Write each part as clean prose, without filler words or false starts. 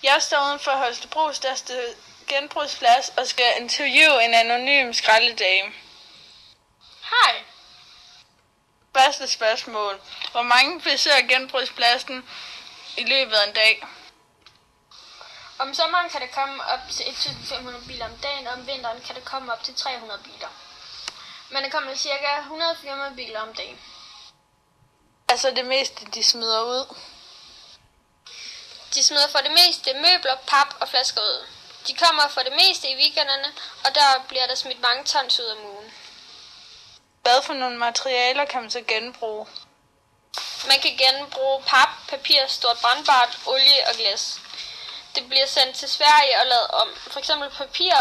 Jeg står uden for Holstebros største genbrugsplads og skal interviewe en anonym skraldedame. Hej. Første spørgsmål. Hvor mange besøger genbrugspladsen i løbet af en dag? Om sommeren kan der komme op til 1.500 biler om dagen, og om vinteren kan der komme op til 300 biler. Men der kommer ca. 100 biler om dagen. Altså det meste, de smider ud. De smider for det meste møbler, pap og flasker ud. De kommer for det meste i weekenderne, og der bliver der smidt mange tons ud om ugen. Hvad for nogle materialer kan man så genbruge? Man kan genbruge pap, papir, stort brandbart, olie og glas. Det bliver sendt til Sverige og lavet om. For eksempel papir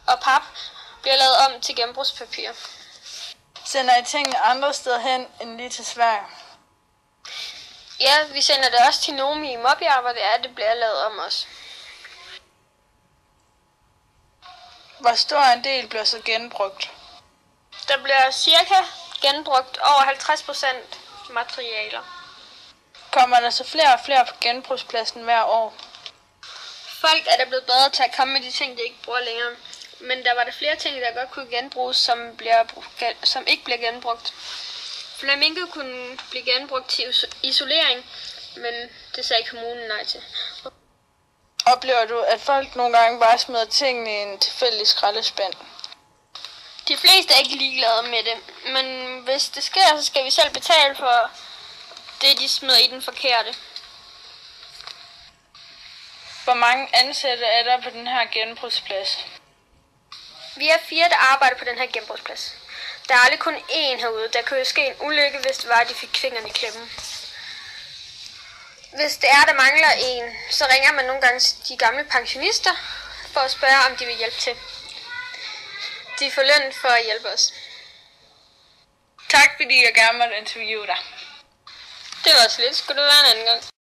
og pap bliver lavet om til genbrugspapir. Sender I tingene andre steder hen end lige til Sverige? Ja, vi sender det også til Nomi i Måbjerg, hvor det bliver lavet om os. Hvor stor en del bliver så genbrugt? Der bliver cirka genbrugt over 50% materialer. Kommer der så flere og flere på genbrugspladsen hver år? Folk er der blevet bedre til at komme med de ting, de ikke bruger længere. Men der var der flere ting, der godt kunne genbruges, som ikke bliver genbrugt. Flamingo kunne blive genbrugt til isolering, men det sagde kommunen nej til. Oplever du, at folk nogle gange bare smider tingene i en tilfældig skraldespand? De fleste er ikke ligeglade med det, men hvis det sker, så skal vi selv betale for det, de smider i den forkerte. Hvor mange ansatte er der på den her genbrugsplads? Vi er 4, der arbejder på den her genbrugsplads. Der er aldrig kun én herude. Der kan jo ske en ulykke, hvis det var, at de fik fingrene i klemmen. Hvis det er, der mangler en, så ringer man nogle gange til de gamle pensionister for at spørge, om de vil hjælpe til. De får løn for at hjælpe os. Tak fordi jeg gerne måtte interviewe dig. Det var så lidt. Skulle det være en anden gang?